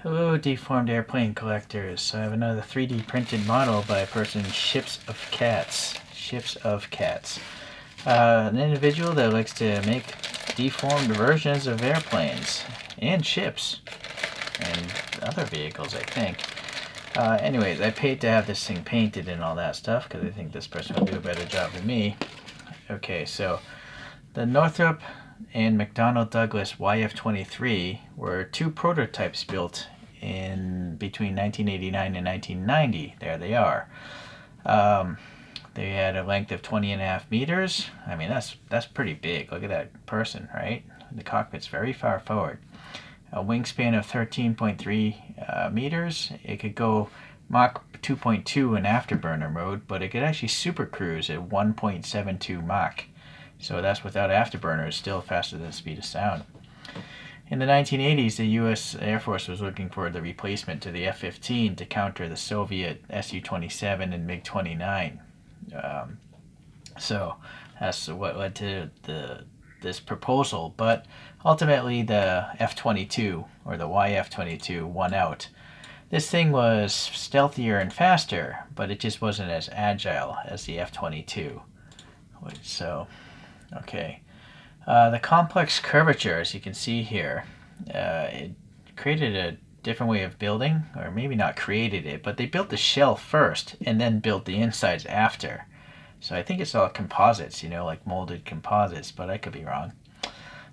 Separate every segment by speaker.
Speaker 1: Hello, deformed airplane collectors. So I have another 3D printed model by a person, Ships of Cats. Ships of Cats. An individual that likes to make deformed versions of airplanes and ships and other vehicles, I think. Anyways, I paid to have this thing painted and all that stuff because I think this person will do a better job than me. Okay, so the Northrup and McDonnell Douglas YF-23 were two prototypes built in between 1989 and 1990. There they are. They had a length of 20.5 meters. I mean, that's pretty big. Look at that person, right? The cockpit's very far forward. A wingspan of 13.3 meters. It could go Mach 2.2 in afterburner mode, but it could actually super cruise at 1.72 Mach. So that's without afterburners, still faster than the speed of sound. In the 1980s, the U.S. Air Force was looking for the replacement to the F-15 to counter the Soviet Su-27 and MiG-29. So that's what led to this proposal. But ultimately, the F-22, or the YF-22, won out. This thing was stealthier and faster, but it just wasn't as agile as the F-22. So, okay. The complex curvature, as you can see here, it created a different way of building, or maybe not created it, but they built the shell first and then built the insides after. So I think it's all composites, like molded composites, but I could be wrong.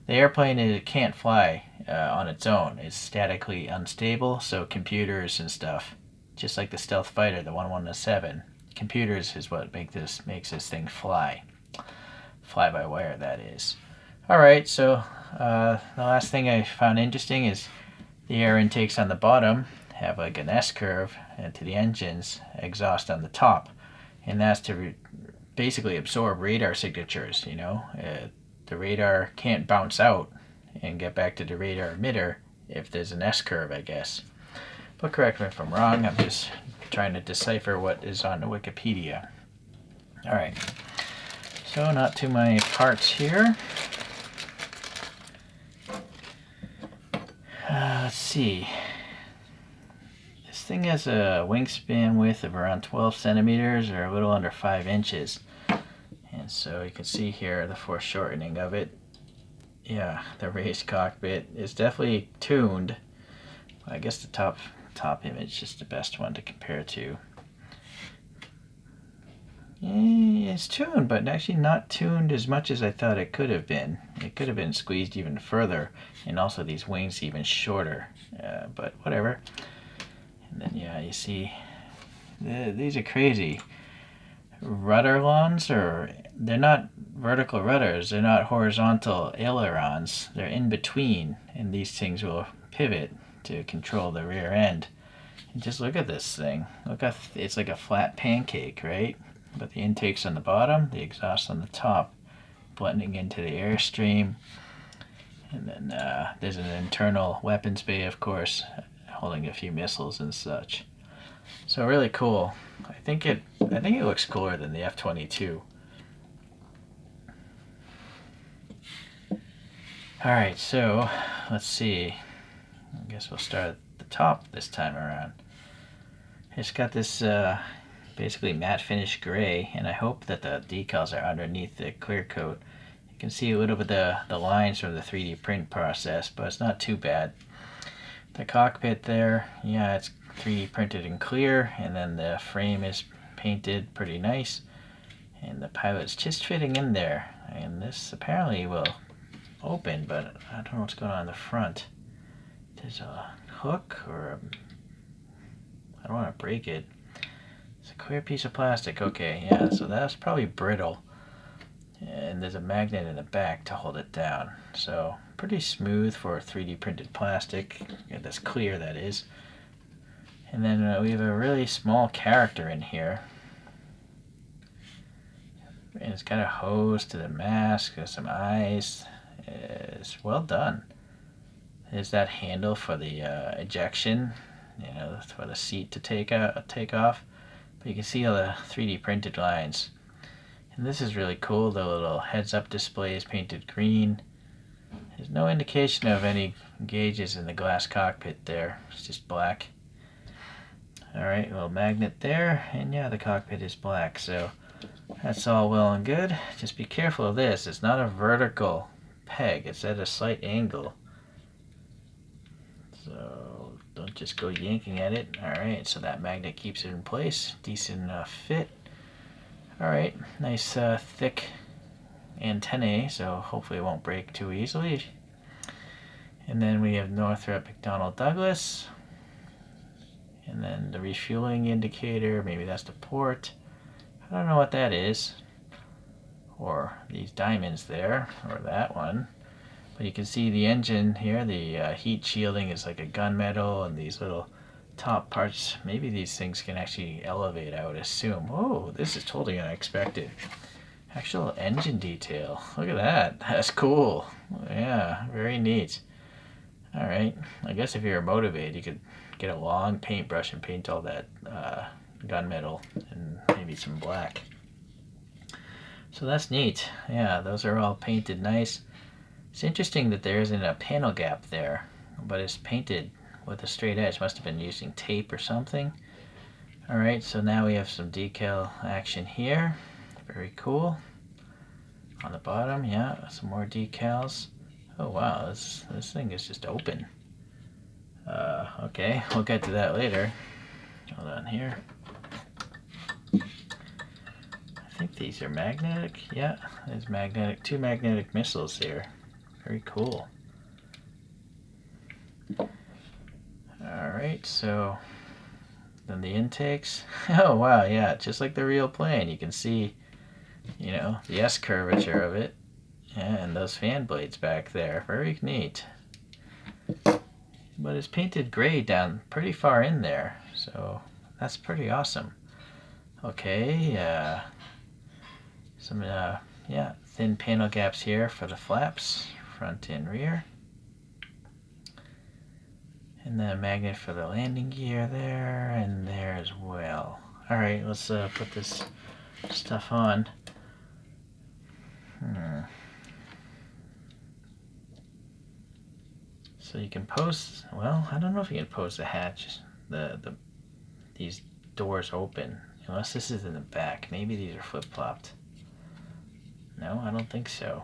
Speaker 1: The airplane can't fly on its own. It's statically unstable, so computers and stuff, just like the stealth fighter, the 117, computers is what makes this thing fly. Fly-by-wire, that is. Alright, so the last thing I found interesting is the air intakes on the bottom have like an S-curve, and to the engines, exhaust on the top. And that's to basically absorb radar signatures, the radar can't bounce out and get back to the radar emitter if there's an S-curve, I guess. But correct me if I'm wrong, I'm just trying to decipher what is on the Wikipedia. Alright, so not to my parts here. Let's see. This thing has a wingspan width of around 12 centimeters or a little under 5 inches. And so you can see here the foreshortening of it. Yeah, the raised cockpit is definitely tuned. I guess the top image is the best one to compare to. Yeah, it's tuned, but actually not tuned as much as I thought it could have been. It could have been squeezed even further, and also these wings even shorter, but whatever. And then, yeah, you see, these are crazy. Rudderlons, or they're not vertical rudders, they're not horizontal ailerons, they're in between, and these things will pivot to control the rear end. And just look at this thing. Look at it's like a flat pancake, right? But the intake's on the bottom, the exhaust on the top, blending into the airstream. And then there's an internal weapons bay, of course, holding a few missiles and such. So really cool. I think it looks cooler than the F-22. Alright, so let's see. I guess we'll start at the top this time around. It's got this basically matte finish gray, and I hope that the decals are underneath the clear coat. You can see a little bit of the lines from the 3D print process, but it's not too bad. The cockpit there, yeah, it's 3D printed in clear, and then the frame is painted pretty nice, and the pilot's just fitting in there. And this apparently will open, but I don't know what's going on in the front. There's a hook, or I don't want to break it. It's a clear piece of plastic. Okay, yeah, so that's probably brittle. And there's a magnet in the back to hold it down. So pretty smooth for 3D printed plastic. Yeah, that's clear, that is. And then we have a really small character in here. And it's got a hose to the mask, got some eyes. It's well done. There's that handle for the ejection, for the seat to take off. But you can see all the 3D printed lines. And this is really cool. The little heads-up display is painted green. There's no indication of any gauges in the glass cockpit there. It's just black. Alright, little magnet there, and yeah, the cockpit is black, so that's all well and good. Just be careful of this. It's not a vertical peg, it's at a slight angle. So don't just go yanking at it. Alright, so that magnet keeps it in place. Decent fit. Alright, nice thick antennae, so hopefully it won't break too easily. And then we have Northrop McDonnell Douglas. And then the refueling indicator, maybe that's the port. I don't know what that is. Or these diamonds there, or that one. But you can see the engine here, the heat shielding is like a gunmetal, and these little top parts, maybe these things can actually elevate, I would assume. Oh, this is totally unexpected. Actual engine detail. Look at that. That's cool. Yeah, very neat. Alright, I guess if you're motivated, you could get a long paintbrush and paint all that gunmetal and maybe some black. So that's neat. Yeah, those are all painted nice. It's interesting that there isn't a panel gap there, but it's painted with a straight edge. Must have been using tape or something. Alright, so now we have some decal action here. Very cool. On the bottom, yeah, some more decals. Oh wow, this thing is just open. Okay, we'll get to that later. Hold on here. I think these are magnetic. Yeah, there's magnetic. 2 magnetic missiles here. Very cool. Alright, so then the intakes. Oh wow, yeah, just like the real plane. You can see, you know, the S curvature of it. Yeah, and those fan blades back there. Very neat. But it's painted gray down pretty far in there, so that's pretty awesome. Okay, some yeah, thin panel gaps here for the flaps, front and rear. And then a magnet for the landing gear there, and there as well. Alright, let's put this stuff on. So you can pose, well, I don't know if you can pose the hatch, these doors open, unless this is in the back. Maybe these are flip-flopped. No, I don't think so.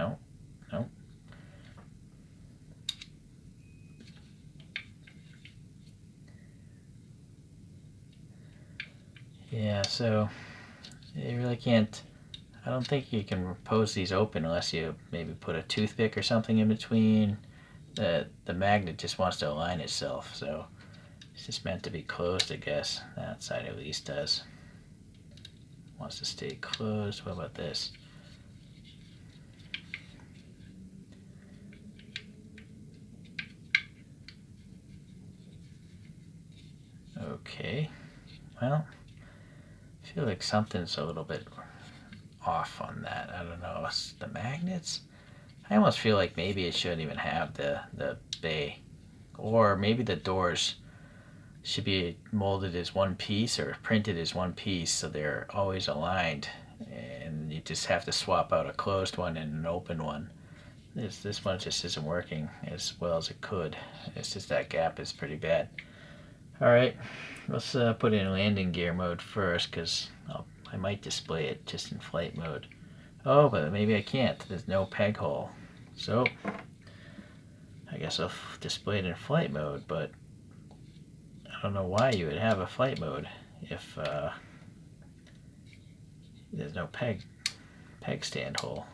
Speaker 1: No, no. Yeah, so you really can't, I don't think you can pose these open unless you maybe put a toothpick or something in between. The magnet just wants to align itself, so it's just meant to be closed, I guess. That side at least does. Wants to stay closed. What about this? Okay. Well, I feel like something's a little bit off on that. I don't know. It's the magnets? I almost feel like maybe it shouldn't even have the bay. Or maybe the doors should be molded as one piece or printed as one piece so they're always aligned. And you just have to swap out a closed one and an open one. This one just isn't working as well as it could. It's just that gap is pretty bad. Alright, let's put it in landing gear mode first because I might display it just in flight mode. Oh, but maybe I can't. There's no peg hole. So, I guess I'll display it in flight mode, but I don't know why you would have a flight mode if there's no peg stand hole.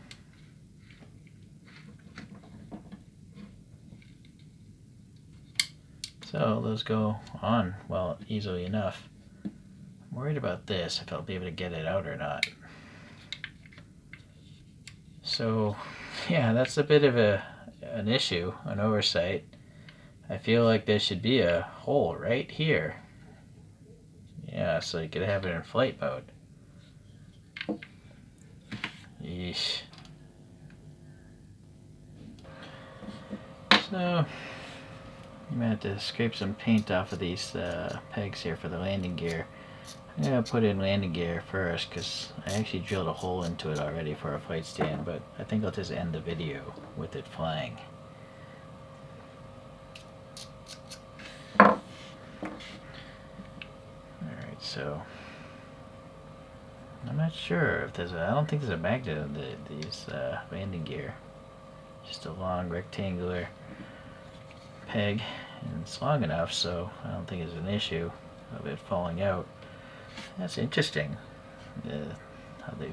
Speaker 1: So those go on, well, easily enough. I'm worried about this, if I'll be able to get it out or not. So, yeah, that's a bit of an issue, an oversight. I feel like there should be a hole right here. Yeah, so you could have it in flight mode. Yeesh. So, you might have to scrape some paint off of these pegs here for the landing gear. Yeah, I'll put in landing gear first because I actually drilled a hole into it already for a flight stand, but I think I'll just end the video with it flying. Alright, so I'm not sure if there's I don't think there's a magnet on these landing gear. Just a long rectangular peg, and it's long enough, so I don't think it's an issue of it falling out. That's interesting, how they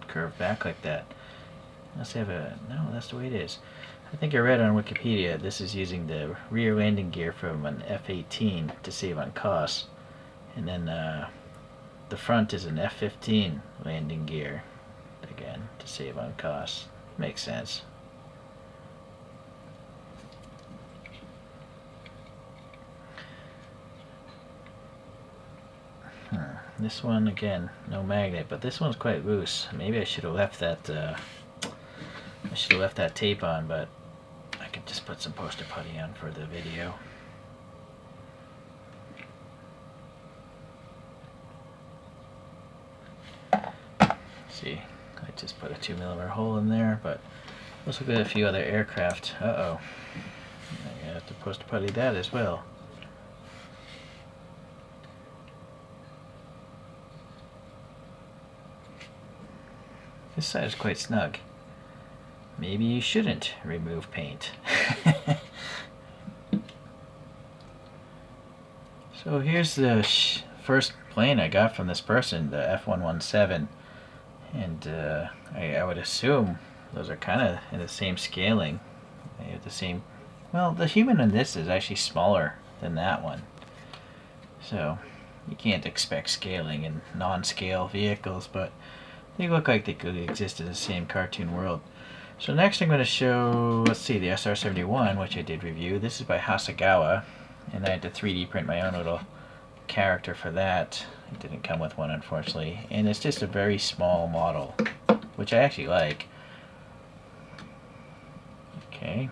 Speaker 1: curve back like that. Let's have no, that's the way it is. I think I read on Wikipedia this is using the rear landing gear from an F-18 to save on costs, and then the front is an F-15 landing gear, again, to save on costs. Makes sense. This one, again, no magnet, but this one's quite loose. Maybe I should have left that tape on, but I could just put some poster putty on for the video. See, I just put a 2mm hole in there, but let's look at a few other aircraft. Uh-oh. I have to poster putty that as well. This side is quite snug. Maybe you shouldn't remove paint. So here's the first plane I got from this person, the F-117. And I would assume those are kind of in the same scaling. They have the same... Well, the human in this is actually smaller than that one. So you can't expect scaling in non-scale vehicles, but they look like they could exist in the same cartoon world. So next I'm going to show, let's see, the SR-71, which I did review. This is by Hasegawa, and I had to 3D print my own little character for that. It didn't come with one, unfortunately. And it's just a very small model, which I actually like. Okay.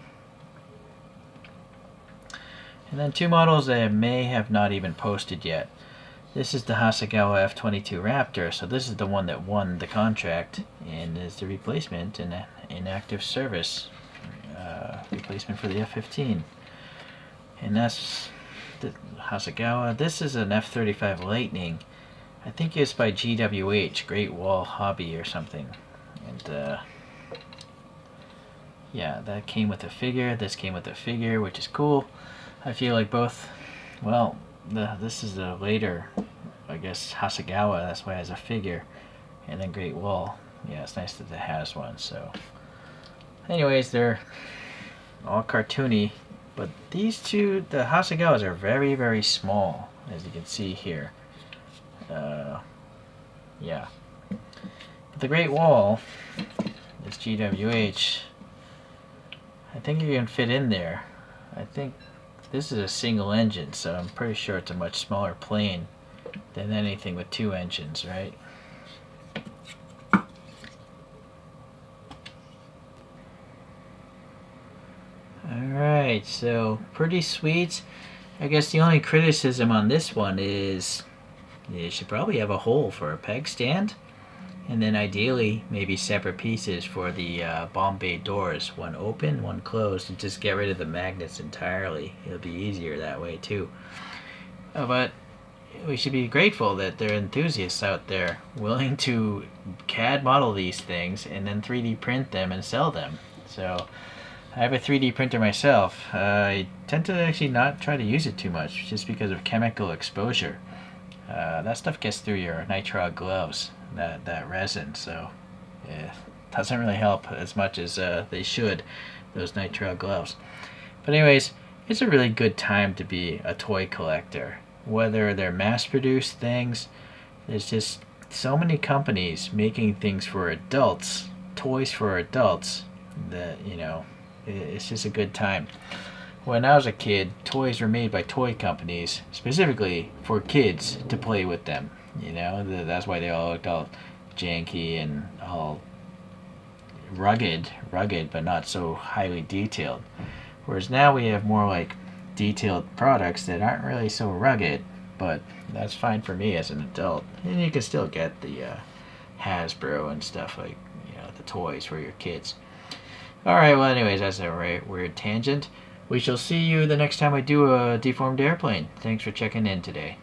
Speaker 1: And then two models that I may have not even posted yet. This is the Hasegawa F-22 Raptor, so this is the one that won the contract and is the replacement in active service, replacement for the F-15. And that's the Hasegawa. This is an F-35 Lightning. I think it's by GWH, Great Wall Hobby or something. And yeah, that came with a figure. This came with a figure, which is cool. I feel like both, well, this is the later, I guess, Hasegawa, that's why it has a figure. And then Great Wall, yeah, it's nice that it has one. So anyways, they're all cartoony, but these two, the Hasegawas, are very, very small, as you can see here. Yeah. But the Great Wall, this GWH, I think you can fit in there. I think this is a single engine, so I'm pretty sure it's a much smaller plane than anything with two engines, right? Alright, so pretty sweet. I guess the only criticism on this one is you should probably have a hole for a peg stand, and then ideally maybe separate pieces for the bomb bay doors, one open, one closed, and just get rid of the magnets entirely. It'll be easier that way too. But we should be grateful that there are enthusiasts out there willing to CAD model these things and then 3D print them and sell them. So I have a 3D printer myself. I tend to actually not try to use it too much just because of chemical exposure. That stuff gets through your nitrile gloves, that resin, so it doesn't really help as much as they should, those nitrile gloves. But anyways, it's a really good time to be a toy collector. Whether they're mass-produced things, there's just so many companies making things for adults, toys for adults, that, you know, it's just a good time. When I was a kid, toys were made by toy companies specifically for kids to play with them. You know, that's why they all looked all janky and all rugged, but not so highly detailed. Whereas now we have more like detailed products that aren't really so rugged, but That's fine for me as an adult. And you can still get the Hasbro and stuff like, the toys for your kids. Alright, well anyways, that's a weird tangent. We shall see you the next time I do a deformed airplane. Thanks for checking in today.